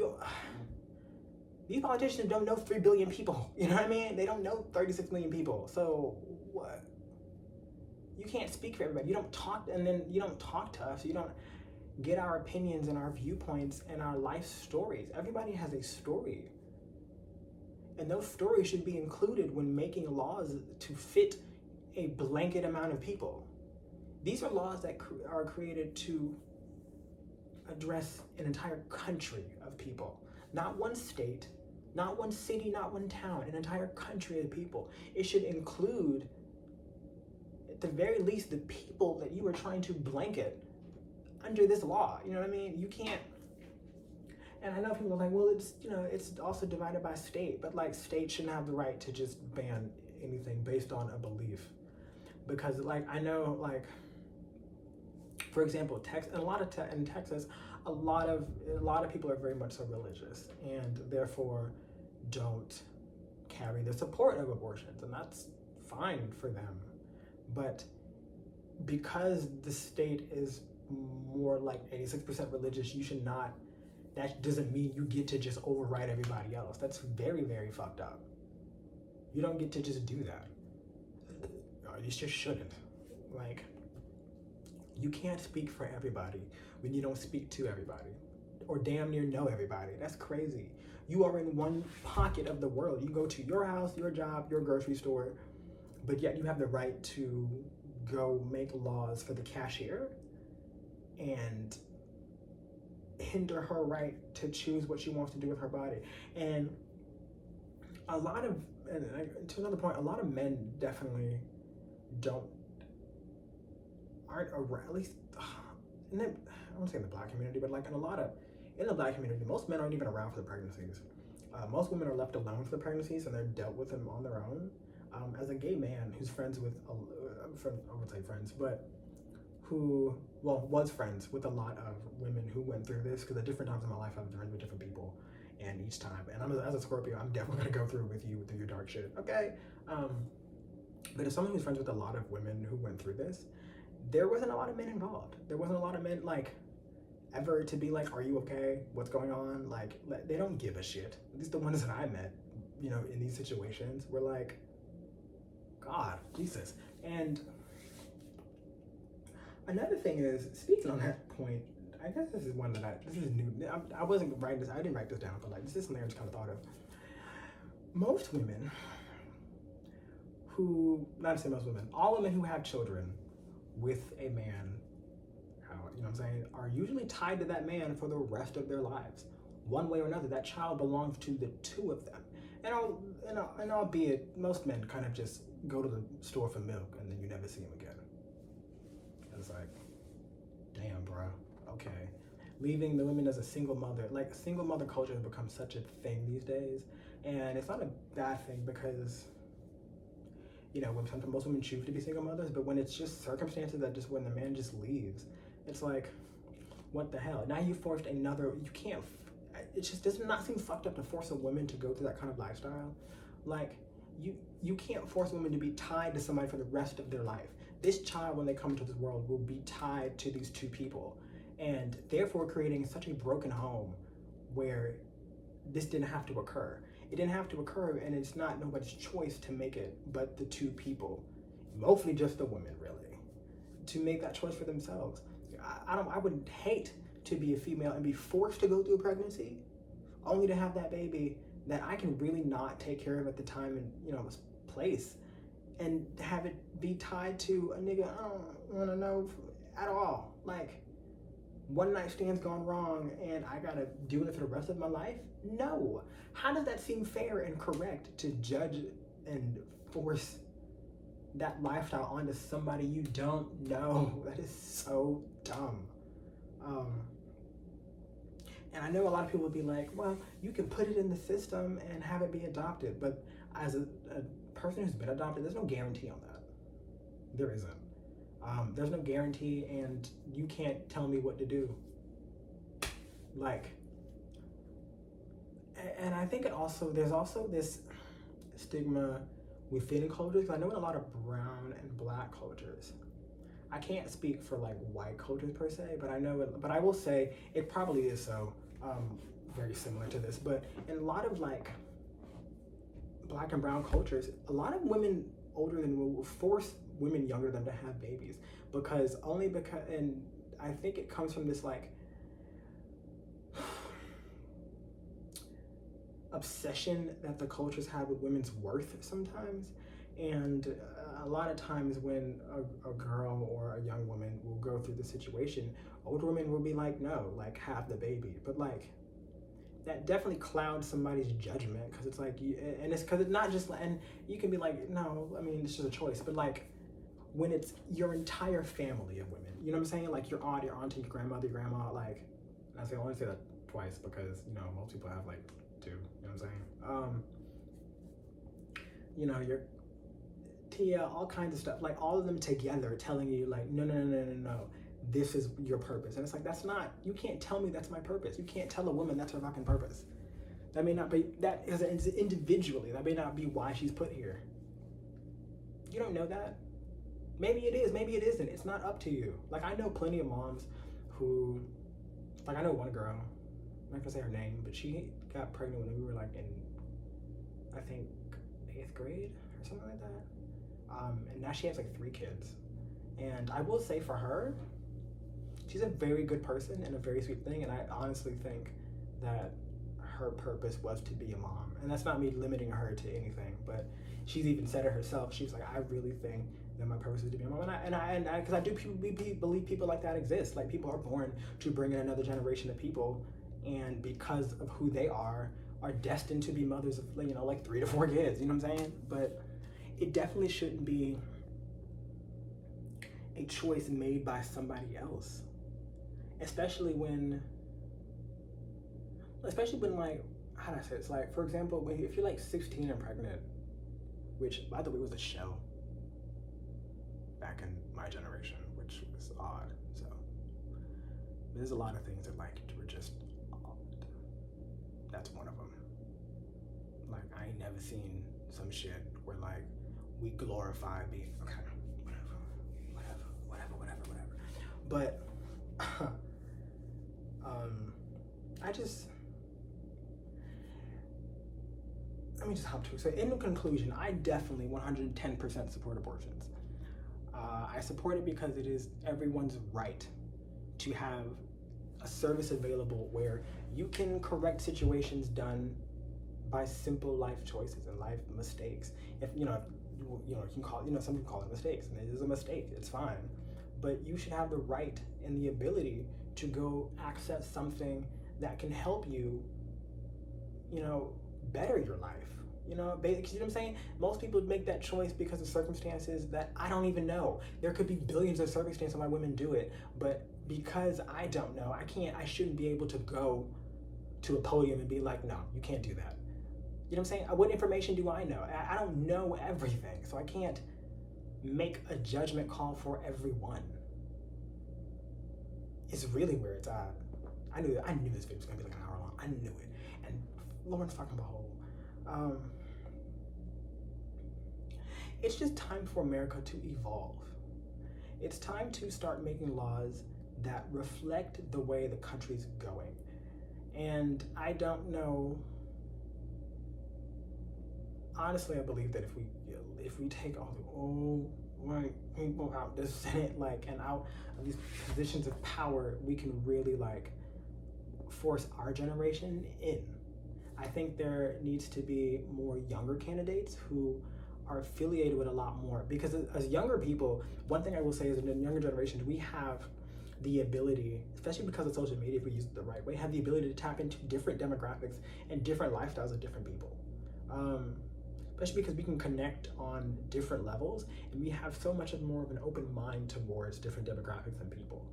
these politicians don't know 3 billion people, you know what I mean? They don't know 36 million people, so what? You can't speak for everybody. You don't talk to us. You don't get our opinions and our viewpoints and our life stories. Everybody has a story. And those stories should be included when making laws to fit a blanket amount of people. These are laws that are created to address an entire country of people. Not one state, not one city, not one town, an entire country of people. It should include, at the very least, the people that you are trying to blanket under this law. You know what I mean? You can't. And I know people are like, well, it's also divided by state, but like states shouldn't have the right to just ban anything based on a belief. Because like, I know, like, for example, in Texas, a lot of people are very much so religious, and therefore don't carry the support of abortions, and that's fine for them. But because the state is more like 86% religious, you should not. That doesn't mean you get to just override everybody else. That's very, very fucked up. You don't get to just do that. Or you just shouldn't. Like, you can't speak for everybody when you don't speak to everybody or damn near know everybody. That's crazy. You are in one pocket of the world. You go to your house, your job, your grocery store, but yet you have the right to go make laws for the cashier and hinder her right to choose what she wants to do with her body. And a lot of, and to another point, a lot of men definitely aren't around, at least, I won't say in the Black community, but like in the Black community, most men aren't even around for the pregnancies. Most women are left alone for the pregnancies and they're dealt with them on their own. As a gay man who's friends with, I would say friends, but who, well, was friends with a lot of women who went through this, because at different times in my life I've been friends with different people, and each time, and as a Scorpio, I'm definitely gonna go through with you through your dark shit, okay? But as someone who's friends with a lot of women who went through this, there wasn't a lot of men involved. There wasn't a lot of men, like, ever to be like, are you okay? What's going on? Like, they don't give a shit. At least the ones that I met, you know, in these situations were like, God, Jesus. And another thing is, speaking on that point, I guess this is one that this is new. I wasn't writing this, I didn't write this down, but like, this is something I just kind of thought of. Most women who, not to say most women, all women who have children with a man, you know what I'm saying, are usually tied to that man for the rest of their lives. One way or another, that child belongs to the two of them. And albeit, most men kind of just go to the store for milk and then you never see them again. And it's like, damn, bro, okay. Leaving the women as a single mother, like single mother culture has become such a thing these days. And it's not a bad thing because, you know, when sometimes most women choose to be single mothers, but when it's just circumstances that just when the man just leaves, it's like, what the hell? Now you forced another, you can't, it just does not seem fucked up to force a woman to go through that kind of lifestyle. Like, you can't force women to be tied to somebody for the rest of their life. This child, when they come into this world, will be tied to these two people, and therefore creating such a broken home where this didn't have to occur. It didn't have to occur, and it's not nobody's choice to make it but the two people, mostly just the women, really, to make that choice for themselves. I would hate to be a female and be forced to go through a pregnancy only to have that baby that I can really not take care of at the time and, you know, place, and have it be tied to a nigga I don't want to know at all. Like, one night stand's gone wrong and I gotta deal with it for the rest of my life? No. How does that seem fair and correct to judge and force that lifestyle onto somebody you don't know? That is so dumb. And I know a lot of people would be like, well, you can put it in the system and have it be adopted. But as a person who's been adopted, there's no guarantee on that. There isn't. There's no guarantee, and you can't tell me what to do. Like, and I think there's also this stigma within cultures. I know in a lot of brown and black cultures, I can't speak for like white cultures per se, but I will say it probably is so, very similar to this, but in a lot of like black and brown cultures, a lot of women older than will force women younger than to have babies because and I think it comes from this like obsession that the cultures have with women's worth sometimes. And a lot of times when a girl or a young woman will go through the situation, older women will be like, no, like, have the baby. But like, that definitely clouds somebody's judgment, because it's like, and it's because it's not just, and you can be like, no, I mean, it's just a choice. But like, when it's your entire family of women, you know what I'm saying? Like your aunt, your auntie, your grandmother, your grandma, like, and I only say that twice because, you know, most people have like two, you know what I'm saying? You know, your Tia, all kinds of stuff, like all of them together telling you like, no, this is your purpose. And it's like, that's not, you can't tell me that's my purpose. You can't tell a woman that's her fucking purpose. That may not be, that is individually, that may not be why she's put here. You don't know that. Maybe it is, maybe it isn't. It's not up to you. Like, I know plenty of moms who, like, I know one girl, I'm not gonna say her name, but she got pregnant when we were like in, I think, 8th grade or something like that. And now she has like 3 kids. And I will say for her, she's a very good person and a very sweet thing. And I honestly think that her purpose was to be a mom. And that's not me limiting her to anything, but she's even said it herself. She's like, I really think that my purpose is to be a mom. And because I do believe people like that exist. Like, people are born to bring in another generation of people, and because of who they are destined to be mothers of, you know, like 3 to 4 kids. You know what I'm saying? But it definitely shouldn't be a choice made by somebody else, especially when like, how do I say it? It's like, for example, if you're like 16 and pregnant, which by the way was a show back in my generation, which was odd. So there's a lot of things that like were just odd. That's one of them. Like, I ain't never seen some shit where like we glorify being okay, whatever. But let me just hop to it. So in conclusion, I definitely 110% support abortions. I support it because it is everyone's right to have a service available where you can correct situations done by simple life choices and life mistakes. If you can call it, some people call it mistakes, and it is a mistake. It's fine, but you should have the right and the ability to go access something that can help you, better your life. You know what I'm saying? Most people make that choice because of circumstances that I don't even know. There could be billions of circumstances why women do it, but because I don't know, I shouldn't be able to go to a podium and be like, no, you can't do that. You know what I'm saying? What information do I know? I don't know everything, so I can't make a judgment call for everyone. It's really where it's at. I knew this video was gonna be like an hour long. I knew it. And Lawrence fucking behold. It's just time for America to evolve. It's time to start making laws that reflect the way the country's going. And I don't know. Honestly, I believe that if we take all the old white people out the Senate, and out of these positions of power, we can really force our generation in. I think there needs to be more younger candidates who are affiliated with a lot more, because as younger people, one thing I will say is in the younger generations, we have the ability, especially because of social media, if we use it the right way, have the ability to tap into different demographics and different lifestyles of different people. Especially because we can connect on different levels, and we have so much more of an open mind towards different demographics and people.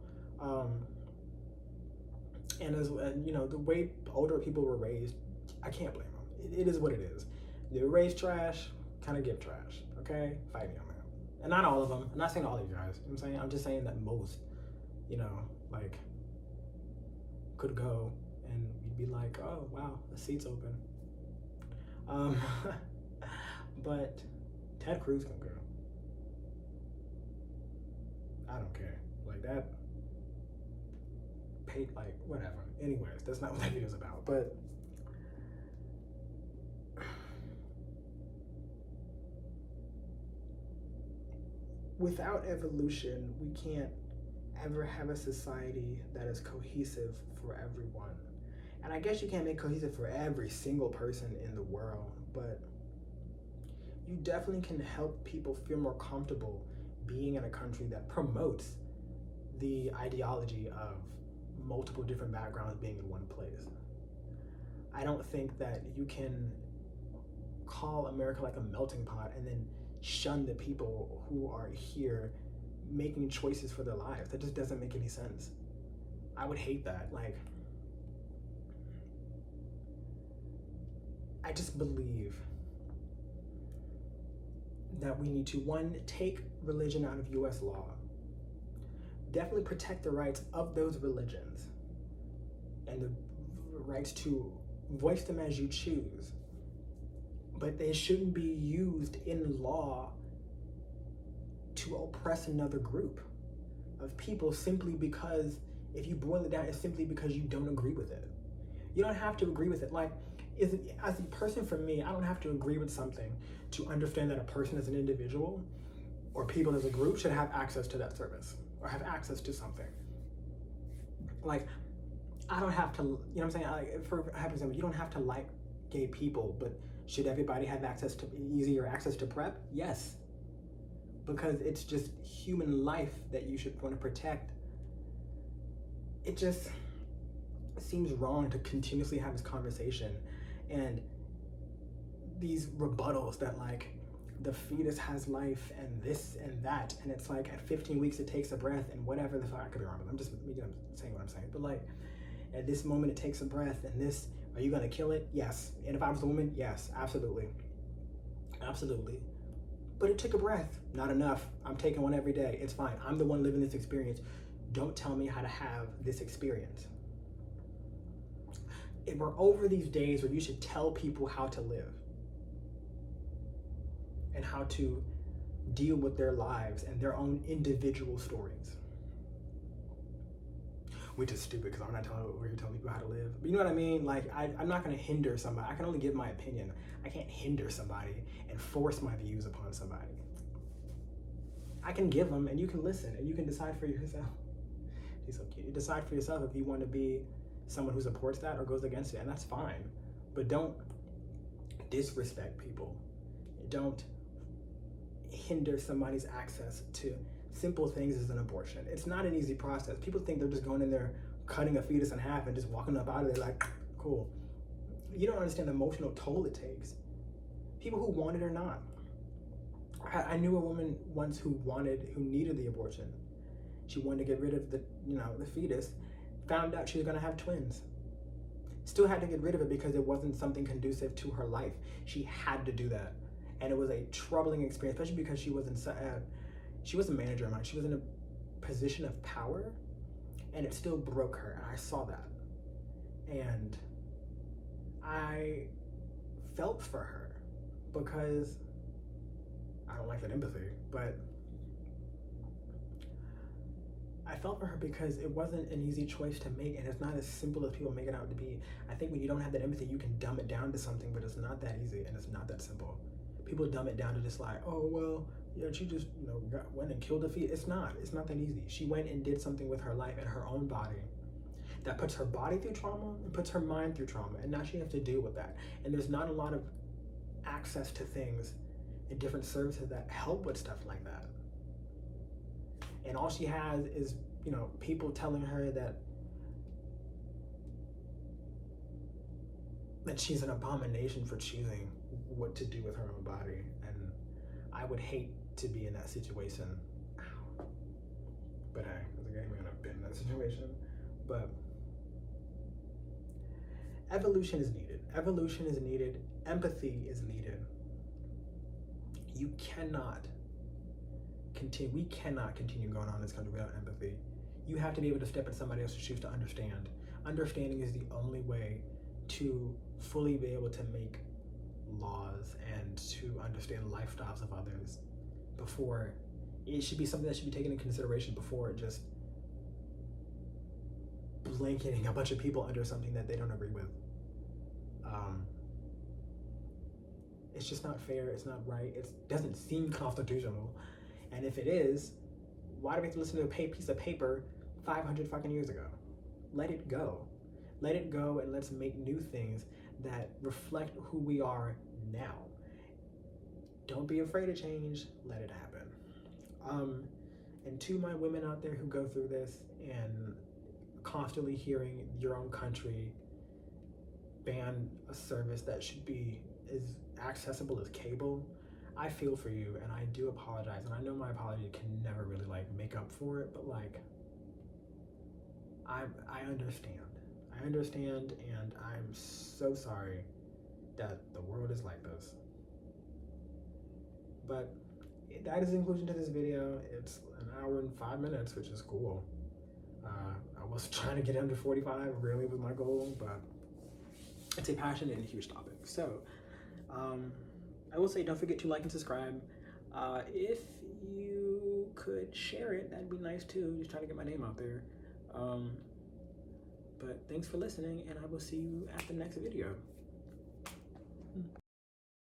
And the way older people were raised, I can't blame them. It is what it is. They were raised trash, kind of give trash. Okay, fight me on that. And not all of them. I'm not saying all of you guys. You know what I'm saying? I'm just saying that most, could go and we'd be like, oh wow, the seat's open. But Ted Cruz can go. I don't care. That paid, whatever. Anyways, that's not what that video's about. But without evolution, we can't ever have a society that is cohesive for everyone. And I guess you can't make cohesive for every single person in the world, but you definitely can help people feel more comfortable being in a country that promotes the ideology of multiple different backgrounds being in one place. I don't think that you can call America like a melting pot and then shun the people who are here making choices for their lives. That just doesn't make any sense. I would hate that. I just believe that we need to, one, take religion out of US law. Definitely protect the rights of those religions and the rights to voice them as you choose. But they shouldn't be used in law to oppress another group of people simply because, if you boil it down, it's simply because you don't agree with it. You don't have to agree with it. is, as a person, for me, I don't have to agree with something to understand that a person as an individual or people as a group should have access to that service or have access to something. Like, I don't have to, you know what I'm saying? Like, for example, you don't have to like gay people, but should everybody have access to easier access to PrEP? Yes, because it's just human life that you should want to protect. It just seems wrong to continuously have this conversation and these rebuttals that like the fetus has life and this and that, and it's like at 15 weeks it takes a breath and whatever the fuck. I could be wrong, but I'm just saying what I'm saying. But like at this moment it takes a breath, and this, are you gonna kill it? Yes. And if I was a woman, yes, absolutely. Absolutely. But it took a breath. Not enough. I'm taking one every day. It's fine. I'm the one living this experience. Don't tell me how to have this experience. We're over these days where you should tell people how to live and how to deal with their lives and their own individual stories. Which is stupid because I'm not telling people how to live. But you know what I mean? Like, I'm not going to hinder somebody. I can only give my opinion. I can't hinder somebody and force my views upon somebody. I can give them, and you can listen, and you can decide for yourself. She's so cute. You decide for yourself if you want to be someone who supports that or goes against it, and that's fine. But don't disrespect people. Don't hinder somebody's access to simple things as an abortion. It's not an easy process. People think they're just going in there, cutting a fetus in half and just walking up out of there like, cool. You don't understand the emotional toll it takes. People who want it or not. I knew a woman once who needed the abortion. She wanted to get rid of the fetus, found out she was gonna have twins. Still had to get rid of it because it wasn't something conducive to her life. She had to do that. And it was a troubling experience, especially because she was a manager of mine. She was in a position of power, and it still broke her, and I saw that. And I felt for her because I don't like that empathy, but I felt for her because it wasn't an easy choice to make, and it's not as simple as people make it out to be. I think when you don't have that empathy, you can dumb it down to something, but it's not that easy, and it's not that simple. People dumb it down to just like, oh, well, yeah, she just, went and killed a fetus. It's not that easy. She went and did something with her life and her own body that puts her body through trauma and puts her mind through trauma, and now she has to deal with that. And there's not a lot of access to things and different services that help with stuff like that. And all she has is, people telling her that she's an abomination for choosing what to do with her own body. And I would hate to be in that situation. But hey, as a gay man, I've been in that situation. But evolution is needed. Evolution is needed. Empathy is needed. You cannot continue. We cannot continue going on in this country without empathy. You have to be able to step in somebody else's shoes to understand. Understanding is the only way to fully be able to make laws and to understand lifestyles of others. Before, it should be something that should be taken into consideration before just blanketing a bunch of people under something that they don't agree with. It's just not fair. It's not right. It doesn't seem constitutional. And if it is, why do we have to listen to a piece of paper 500 fucking years ago? Let it go. Let it go, and let's make new things that reflect who we are now. Don't be afraid of change. Let it happen. And to my women out there who go through this and constantly hearing your own country ban a service that should be as accessible as cable, I feel for you, and I do apologize. And I know my apology can never really make up for it, but I understand. I understand, and I'm so sorry that the world is like this. But that is the conclusion to this video. It's an hour and 5 minutes, which is cool. I was trying to get under 45, really was my goal, but it's a passionate and huge topic. So, I will say, don't forget to like and subscribe. If you could share it, that'd be nice too. Just trying to get my name out there. But thanks for listening, and I will see you at the next video. Mm.